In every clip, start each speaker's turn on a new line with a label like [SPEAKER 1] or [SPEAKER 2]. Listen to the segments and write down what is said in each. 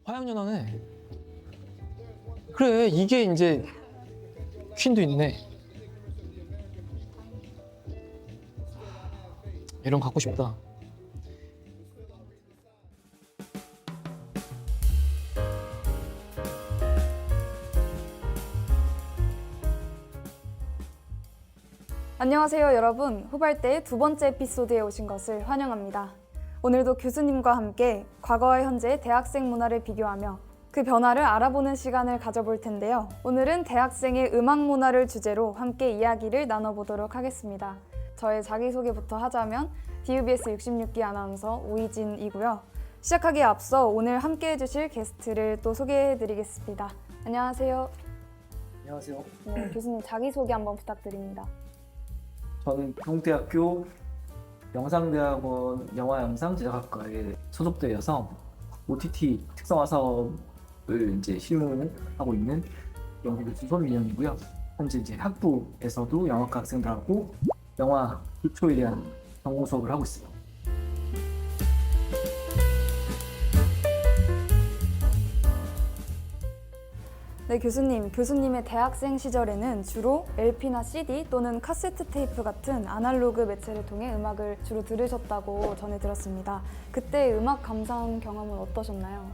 [SPEAKER 1] 화양연화네. 그래, 이게 이제 퀸도 있네. 이런 거 갖고 싶다.
[SPEAKER 2] 안녕하세요 여러분, 후발대의 두 번째 에피소드에 오신 것을 환영합니다. 오늘도 교수님과 함께 과거와 현재의 대학생 문화를 비교하며 그 변화를 알아보는 시간을 가져볼 텐데요. 오늘은 대학생의 음악 문화를 주제로 함께 이야기를 나눠보도록 하겠습니다. 저의 자기소개부터 하자면 DUBS 66기 아나운서 오이진이고요. 시작하기에 앞서 오늘 함께 해주실 게스트를 또 소개해드리겠습니다. 안녕하세요.
[SPEAKER 1] 안녕하세요.
[SPEAKER 2] 네, 교수님 자기소개 한번 부탁드립니다.
[SPEAKER 3] 저는 경대학교 영상대학원 영화영상제작학과에 소속되어서 OTT 특성화 사업을 이제 실무하고 있는 연구교수 손민영이고요. 현재 이제 학부에서도 영화과 학생들하고 영화 기초에 대한 전공 수업을 하고 있어요.
[SPEAKER 2] 네, 교수님의 대학생 시절에는 주로 LP나 CD 또는 카세트 테이프 같은 아날로그 매체를 통해 음악을 주로 들으셨다고 전해 들었습니다. 그때 음악 감상 경험은 어떠셨나요?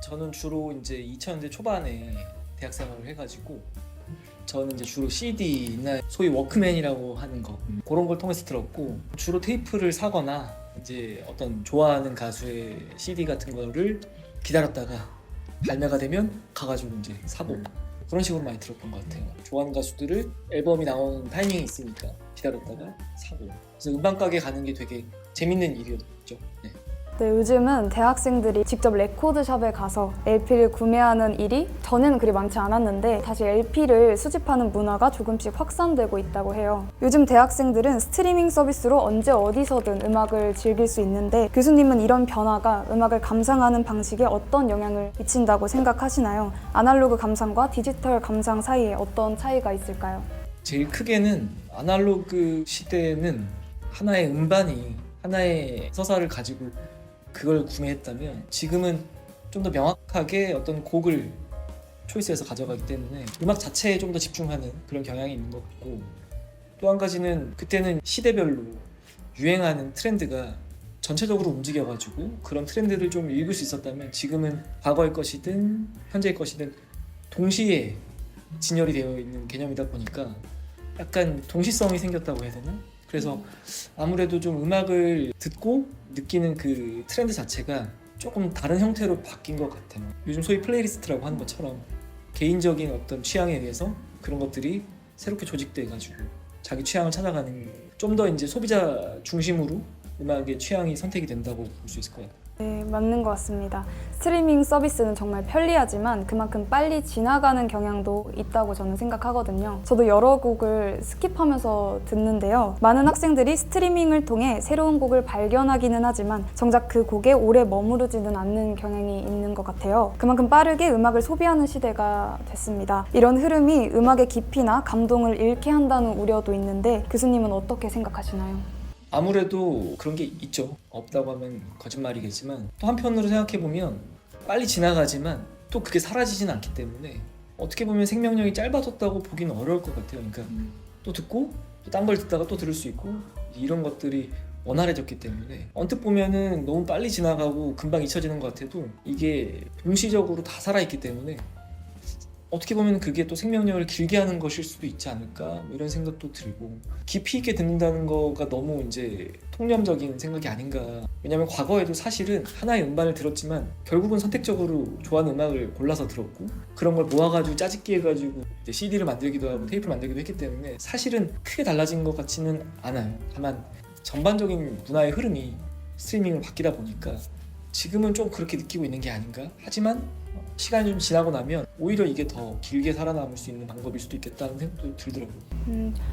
[SPEAKER 1] 저는 주로 이제 2000년대 초반에 대학 생활을 해가지고 저는 이제 주로 CD나 소위 워크맨이라고 하는 거 그런 걸 통해서 들었고, 주로 테이프를 사거나 이제 어떤 좋아하는 가수의 CD 같은 거를 기다렸다가 발매가 되면 가가지고 이제 사고 그런 식으로 많이 들었던 것 같아요. 좋아하는 가수들을 앨범이 나오는 타이밍이 있으니까 기다렸다가 사고, 그래서 음반 가게 가는 게 되게 재밌는 일이었죠. 네.
[SPEAKER 2] 네, 요즘은 대학생들이 직접 레코드샵에 가서 LP를 구매하는 일이 전에는 그리 많지 않았는데 다시 LP를 수집하는 문화가 조금씩 확산되고 있다고 해요. 요즘 대학생들은 스트리밍 서비스로 언제 어디서든 음악을 즐길 수 있는데 교수님은 이런 변화가 음악을 감상하는 방식에 어떤 영향을 미친다고 생각하시나요? 아날로그 감상과 디지털 감상 사이에 어떤 차이가 있을까요?
[SPEAKER 1] 제일 크게는 아날로그 시대에는 하나의 음반이 하나의 서사를 가지고 그걸 구매했다면, 지금은 좀 더 명확하게 어떤 곡을 초이스해서 가져가기 때문에 음악 자체에 좀 더 집중하는 그런 경향이 있는 것 같고, 또 한 가지는 그때는 시대별로 유행하는 트렌드가 전체적으로 움직여가지고 그런 트렌드를 좀 읽을 수 있었다면, 지금은 과거의 것이든 현재의 것이든 동시에 진열이 되어 있는 개념이다 보니까 약간 동시성이 생겼다고 해야 되나? 그래서 아무래도 좀 음악을 듣고 느끼는 그 트렌드 자체가 조금 다른 형태로 바뀐 것 같아요. 요즘 소위 플레이리스트라고 하는 것처럼 개인적인 어떤 취향에 의해서 그런 것들이 새롭게 조직돼가지고 자기 취향을 찾아가는, 좀 더 이제 소비자 중심으로 음악의 취향이 선택이 된다고 볼 수 있을 것 같아요.
[SPEAKER 2] 네, 맞는 것 같습니다. 스트리밍 서비스는 정말 편리하지만 그만큼 빨리 지나가는 경향도 있다고 저는 생각하거든요. 저도 여러 곡을 스킵하면서 듣는데요. 많은 학생들이 스트리밍을 통해 새로운 곡을 발견하기는 하지만 정작 그 곡에 오래 머무르지는 않는 경향이 있는 것 같아요. 그만큼 빠르게 음악을 소비하는 시대가 됐습니다. 이런 흐름이 음악의 깊이나 감동을 잃게 한다는 우려도 있는데 교수님은 어떻게 생각하시나요?
[SPEAKER 1] 아무래도 그런 게 있죠. 없다고 하면 거짓말이겠지만, 또 한편으로 생각해보면 빨리 지나가지만 또 그게 사라지진 않기 때문에 어떻게 보면 생명력이 짧아졌다고 보기는 어려울 것 같아요. 그러니까 또 듣고 또 딴 걸 듣다가 또 들을 수 있고, 이런 것들이 원활해졌기 때문에 언뜻 보면은 너무 빨리 지나가고 금방 잊혀지는 것 같아도 이게 동시적으로 다 살아있기 때문에 어떻게 보면 그게 또 생명력을 길게 하는 것일 수도 있지 않을까, 뭐 이런 생각도 들고, 깊이 있게 듣는다는 거가 너무 이제 통념적인 생각이 아닌가. 왜냐면 과거에도 사실은 하나의 음반을 들었지만 결국은 선택적으로 좋아하는 음악을 골라서 들었고, 그런 걸 모아가지고 짜집기 해가지고 이제 CD를 만들기도 하고 테이프를 만들기도 했기 때문에 사실은 크게 달라진 것 같지는 않아요. 다만 전반적인 문화의 흐름이 스트리밍을 바뀌다 보니까 지금은 좀 그렇게 느끼고 있는 게 아닌가. 하지만 시간이 좀 지나고 나면 오히려 이게 더 길게 살아남을 수 있는 방법일 수도 있겠다는 생각도 들더라고요.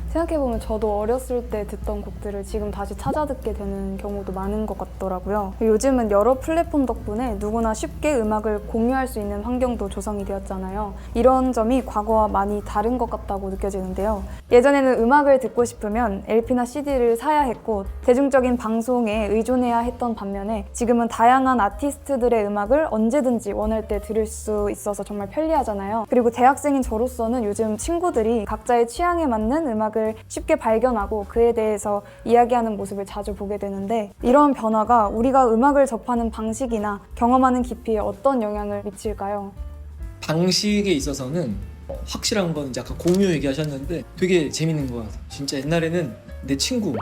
[SPEAKER 2] 생각해보면 저도 어렸을 때 듣던 곡들을 지금 다시 찾아 듣게 되는 경우도 많은 것 같더라고요. 요즘은 여러 플랫폼 덕분에 누구나 쉽게 음악을 공유할 수 있는 환경도 조성이 되었잖아요. 이런 점이 과거와 많이 다른 것 같다고 느껴지는데요. 예전에는 음악을 듣고 싶으면 LP나 CD를 사야 했고 대중적인 방송에 의존해야 했던 반면에 지금은 다양한 아티스트들의 음악을 언제든지 원할 때 들을 수 있어서 정말 편리하잖아요. 그리고 대학생인 저로서는 요즘 친구들이 각자의 취향에 맞는 음악을 쉽게 발견하고 그에 대해서 이야기하는 모습을 자주 보게 되는데 이런 변화가 우리가 음악을 접하는 방식이나 경험하는 깊이에 어떤 영향을 미칠까요?
[SPEAKER 1] 방식에 있어서는 확실한 건 이제 아까 공유 얘기하셨는데 되게 재밌는 것 같아요. 진짜 옛날에는 내 친구,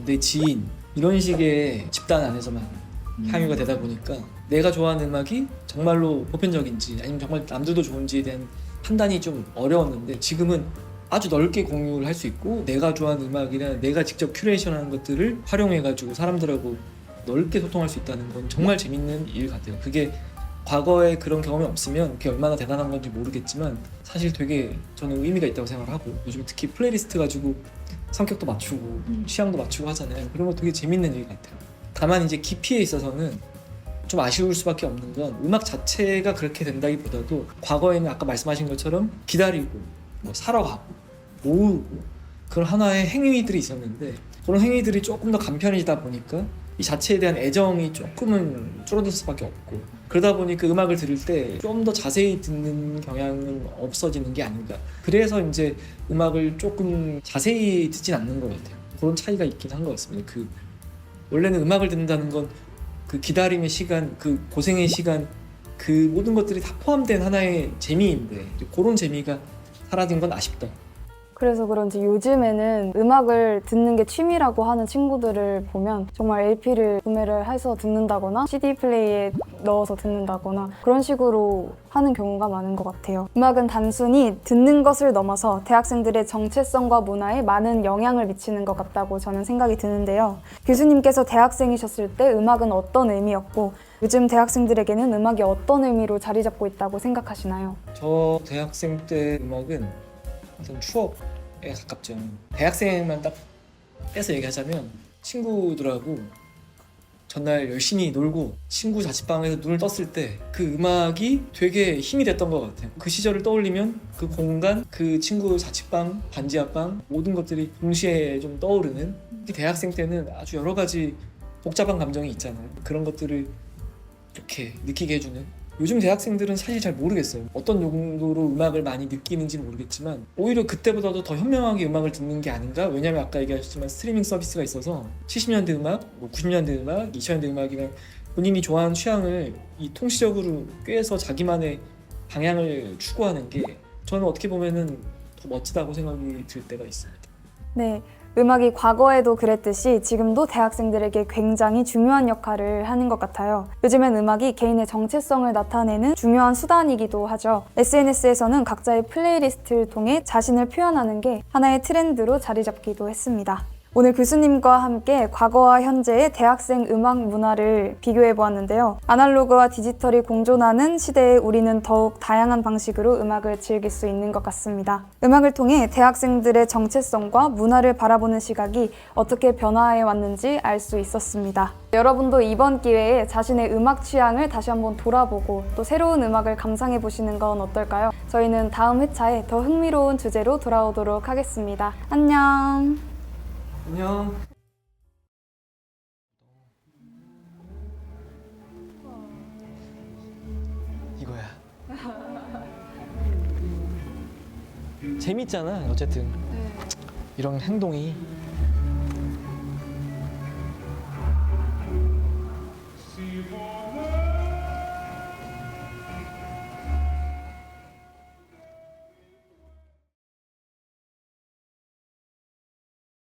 [SPEAKER 1] 내 지인 이런 식의 집단 안에서만 향유가 되다 보니까 내가 좋아하는 음악이 정말로 보편적인지 아니면 정말 남들도 좋은지에 대한 판단이 좀 어려웠는데 지금은 아주 넓게 공유를 할 수 있고 내가 좋아하는 음악이나 내가 직접 큐레이션하는 것들을 활용해가지고 사람들하고 넓게 소통할 수 있다는 건 정말 재밌는 일 같아요. 그게 과거에 그런 경험이 없으면 그게 얼마나 대단한 건지 모르겠지만 사실 되게 저는 의미가 있다고 생각을 하고 요즘 특히 플레이리스트 가지고 성격도 맞추고 취향도 맞추고 하잖아요. 그런 거 되게 재밌는 일 같아요. 다만 이제 깊이에 있어서는 좀 아쉬울 수밖에 없는 건 음악 자체가 그렇게 된다기보다도 과거에는 아까 말씀하신 것처럼 기다리고 뭐 사러 가고 모으고 그런 하나의 행위들이 있었는데 그런 행위들이 조금 더 간편해지다 보니까 이 자체에 대한 애정이 조금은 줄어들 수밖에 없고 그러다 보니까 음악을 들을 때 좀 더 자세히 듣는 경향은 없어지는 게 아닌가. 그래서 이제 음악을 조금 자세히 듣진 않는 것 같아요. 그런 차이가 있긴 한 것 같습니다. 원래는 음악을 듣는다는 건 그 기다림의 시간, 그 고생의 시간, 그 모든 것들이 다 포함된 하나의 재미인데 그런 재미가 사라진 건 아쉽다.
[SPEAKER 2] 그래서 그런지 요즘에는 음악을 듣는 게 취미라고 하는 친구들을 보면 정말 LP를 구매를 해서 듣는다거나 CD 플레이에 넣어서 듣는다거나 그런 식으로 하는 경우가 많은 것 같아요. 음악은 단순히 듣는 것을 넘어서 대학생들의 정체성과 문화에 많은 영향을 미치는 것 같다고 저는 생각이 드는데요. 교수님께서 대학생이셨을 때 음악은 어떤 의미였고 요즘 대학생들에게는 음악이 어떤 의미로 자리 잡고 있다고 생각하시나요?
[SPEAKER 1] 저 대학생 때 음악은 어떤 추억에 가깝죠. 대학생만 딱 빼서 얘기하자면 친구들하고 전날 열심히 놀고 친구 자취방에서 눈을 떴을 때 그 음악이 되게 힘이 됐던 것 같아요. 그 시절을 떠올리면 그 공간, 그 친구 자취방, 반지 하방 모든 것들이 동시에 좀 떠오르는 특히 대학생 때는 아주 여러 가지 복잡한 감정이 있잖아요. 그런 것들을 이렇게 느끼게 해주는 요즘 대학생들은 사실 잘 모르겠어요. 어떤 용도로 음악을 많이 느끼는지는 모르겠지만 오히려 그때보다도 더 현명하게 음악을 듣는 게 아닌가? 왜냐면 아까 얘기하셨지만 스트리밍 서비스가 있어서 70년대 음악, 90년대 음악, 2000년대 음악이랑 본인이 좋아하는 취향을 이 통시적으로 꿰서 자기만의 방향을 추구하는 게 저는 어떻게 보면은 더 멋지다고 생각이 들 때가 있습니다.
[SPEAKER 2] 네, 음악이 과거에도 그랬듯이 지금도 대학생들에게 굉장히 중요한 역할을 하는 것 같아요. 요즘엔 음악이 개인의 정체성을 나타내는 중요한 수단이기도 하죠. SNS에서는 각자의 플레이리스트를 통해 자신을 표현하는 게 하나의 트렌드로 자리 잡기도 했습니다. 오늘 교수님과 함께 과거와 현재의 대학생 음악 문화를 비교해 보았는데요. 아날로그와 디지털이 공존하는 시대에 우리는 더욱 다양한 방식으로 음악을 즐길 수 있는 것 같습니다. 음악을 통해 대학생들의 정체성과 문화를 바라보는 시각이 어떻게 변화해 왔는지 알 수 있었습니다. 여러분도 이번 기회에 자신의 음악 취향을 다시 한번 돌아보고 또 새로운 음악을 감상해 보시는 건 어떨까요? 저희는 다음 회차에 더 흥미로운 주제로 돌아오도록 하겠습니다. 안녕!
[SPEAKER 1] 안녕. 이거야. 재밌잖아. 어쨌든 이런 행동이